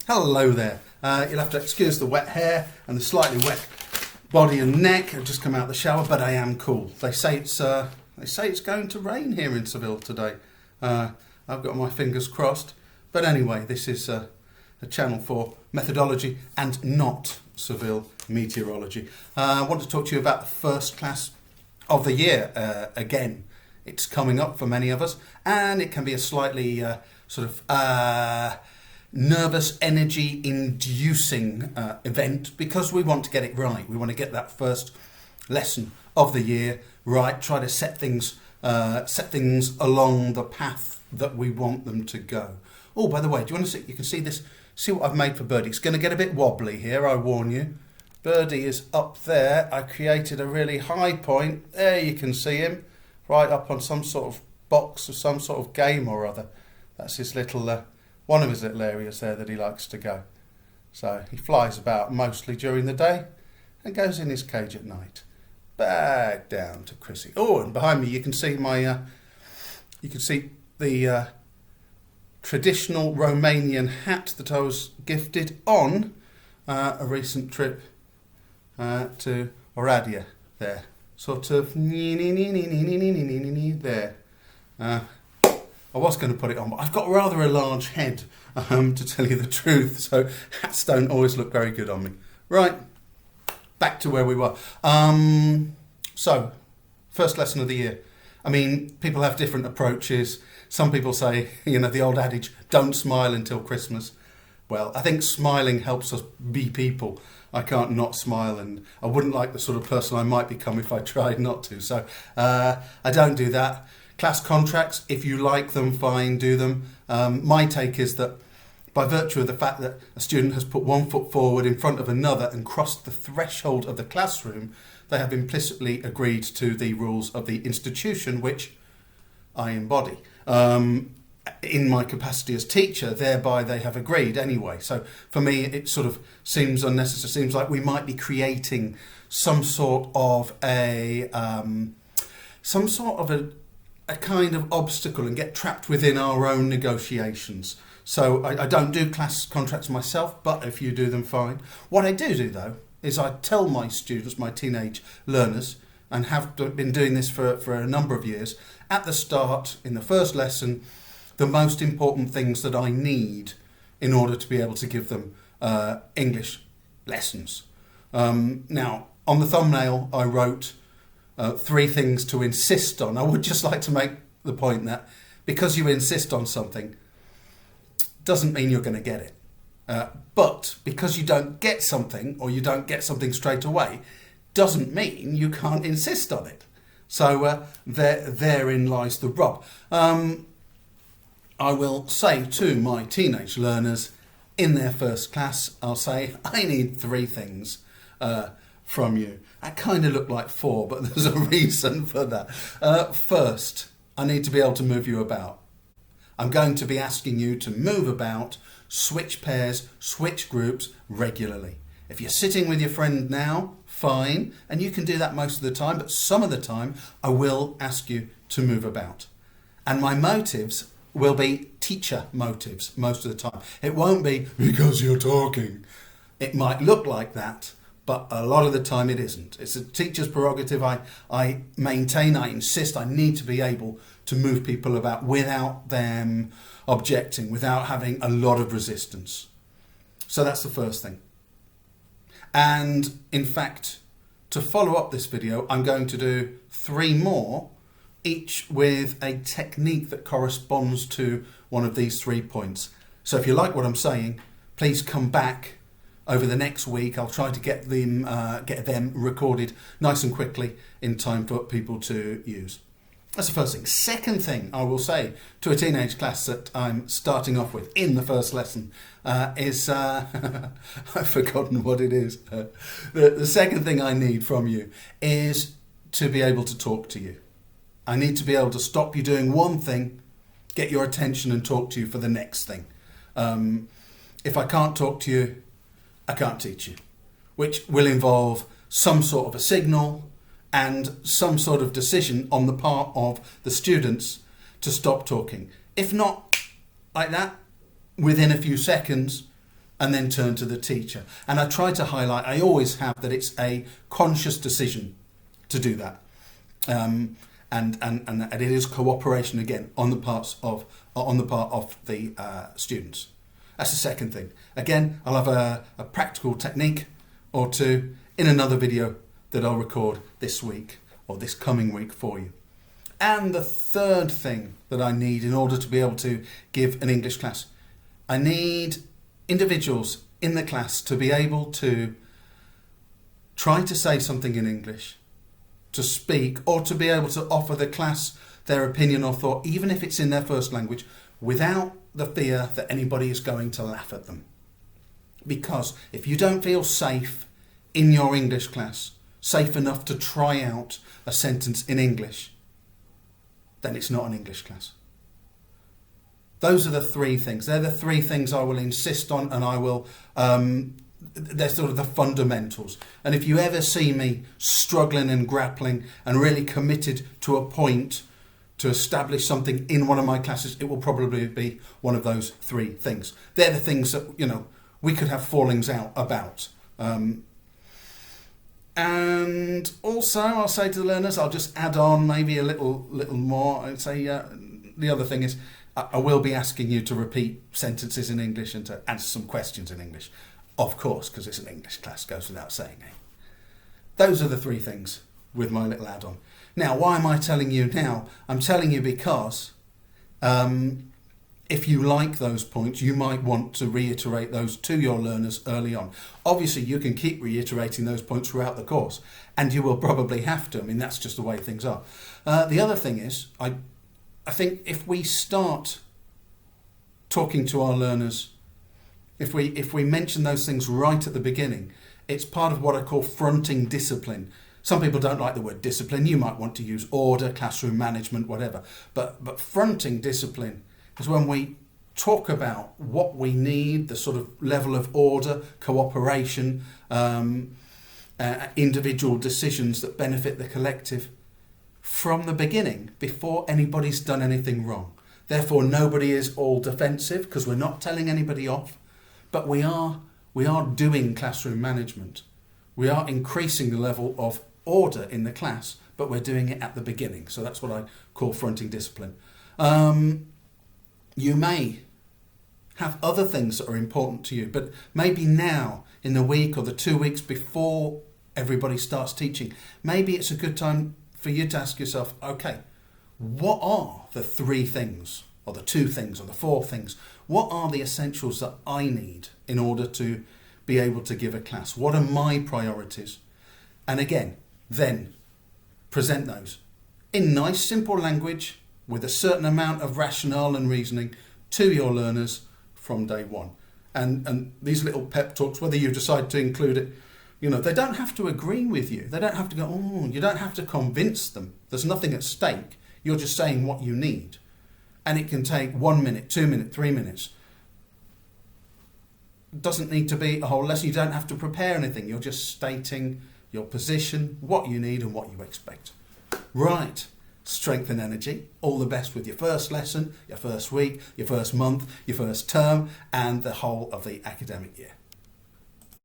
Hello there. You'll have to excuse the wet hair and the slightly wet body and neck. I've just come out of the shower, but I am cool. They say it's going to rain here in Seville today. I've got my fingers crossed. But anyway, this is a channel for methodology and not Seville meteorology. I want to talk to you about the first class of the year again. It's coming up for many of us, and it can be a slightly nervous, energy-inducing event because we want to get it right. We want to get that first lesson of the year right. Try to set things along the path that we want them to go. Oh, by the way, do you want to see? You can see this. See what I've made for Birdie. It's going to get a bit wobbly here. I warn you. Birdie is up there. I created a really high point. There you can see him, right up on some sort of box or some sort of game or other. That's his little. One of his little areas there that he likes to go. So he flies about mostly during the day and goes in his cage at night. Back down to Chrissy. Oh, and behind me you can see the traditional Romanian hat that I was gifted on a recent trip to Oradea. There, sort of there. I was going to put it on, but I've got rather a large head, to tell you the truth, so hats don't always look very good on me. Right, back to where we were. So, first lesson of the year. I mean, people have different approaches. Some people say, the old adage, don't smile until Christmas. Well, I think smiling helps us be people. I can't not smile, and I wouldn't like the sort of person I might become if I tried not to. So, I don't do that. Class contracts, if you like them, fine, do them. My take is that by virtue of the fact that a student has put one foot forward in front of another and crossed the threshold of the classroom, they have implicitly agreed to the rules of the institution which I embody. In my capacity as teacher, thereby they have agreed anyway. So for me, it sort of seems unnecessary. Seems like we might be creating some sort of a kind of obstacle and get trapped within our own negotiations. So I don't do class contracts myself, but if you do them, fine. What I do though, is I tell my students, my teenage learners, and have been doing this for a number of years, at the start, in the first lesson, the most important things that I need in order to be able to give them English lessons. Now, on the thumbnail, I wrote 3 things to insist on. I would just like to make the point that because you insist on something doesn't mean you're going to get it. But because you don't get something, or you don't get something straight away, doesn't mean you can't insist on it. So therein lies the rub. I will say to my teenage learners in their first class, I'll say, I need 3 things from you. I kind of look like 4, but there's a reason for that. First, I need to be able to move you about. I'm going to be asking you to move about, switch pairs, switch groups regularly. If you're sitting with your friend now, fine, and you can do that most of the time, but some of the time I will ask you to move about. And my motives will be teacher motives most of the time. It won't be because you're talking. It might look like that, but a lot of the time it isn't. It's a teacher's prerogative. I maintain, I insist, I need to be able to move people about without them objecting, without having a lot of resistance. So that's the first thing. And in fact, to follow up this video, I'm going to do 3 more, each with a technique that corresponds to one of these 3 points. So if you like what I'm saying, please come back over the next week. I'll try to get them recorded nice and quickly in time for people to use. That's the first thing. Second thing I will say to a teenage class that I'm starting off with in the first lesson is, I've forgotten what it is. The second thing I need from you is to be able to talk to you. I need to be able to stop you doing one thing, get your attention and talk to you for the next thing. If I can't talk to you, I can't teach you, which will involve some sort of a signal and some sort of decision on the part of the students to stop talking. If not like that, within a few seconds, and then turn to the teacher. And I try to highlight, I always have, that it's a conscious decision to do that. And it is cooperation again on the part of the students. That's the second thing. Again, I'll have a practical technique or two in another video that I'll record this week or this coming week for you. And the third thing that I need in order to be able to give an English class, I need individuals in the class to be able to try to say something in English, to speak, or to be able to offer the class their opinion or thought, even if it's in their first language, without the fear that anybody is going to laugh at them. Because if you don't feel safe in your English class, safe enough to try out a sentence in English, then it's not an English class. Those are the three things. They're the three things I will insist on, and I will, they're sort of the fundamentals. And if you ever see me struggling and grappling and really committed to a point to establish something in one of my classes, it will probably be one of those three things. They're the things that, we could have fallings out about. And also, I'll say to the learners, I'll just add on maybe a little more. I'd say the other thing is I will be asking you to repeat sentences in English and to answer some questions in English. Of course, because it's an English class, goes without saying. Those are the three things with my little add-on. Now, why am I telling you now? I'm telling you because if you like those points, you might want to reiterate those to your learners early on. Obviously, you can keep reiterating those points throughout the course, and you will probably have to. I mean, that's just the way things are. The other thing is, I think if we start talking to our learners, if we mention those things right at the beginning, it's part of what I call fronting discipline. Some people don't like the word discipline. You might want to use order, classroom management, whatever. But fronting discipline is when we talk about what we need, the sort of level of order, cooperation, individual decisions that benefit the collective from the beginning, before anybody's done anything wrong. Therefore, nobody is all defensive because we're not telling anybody off, but we are doing classroom management. We are increasing the level of order in the class, but we're doing it at the beginning. So that's what I call fronting discipline. You may have other things that are important to you, but maybe now, in the week or the 2 weeks before everybody starts teaching, maybe it's a good time for you to ask yourself, okay, what are the 3 things, or the 2 things, or the 4 things? What are the essentials that I need in order to be able to give a class? What are my priorities? And again, then present those in nice, simple language with a certain amount of rationale and reasoning to your learners from day one. And these little pep talks, whether you decide to include it, they don't have to agree with you. They don't have to go, you don't have to convince them. There's nothing at stake. You're just saying what you need. And it can take 1 minute, 2 minutes, 3 minutes. It doesn't need to be a whole lesson. You don't have to prepare anything. You're just stating your position, what you need and what you expect. Right. Strength and energy. All the best with your first lesson, your first week, your first month, your first term, and the whole of the academic year.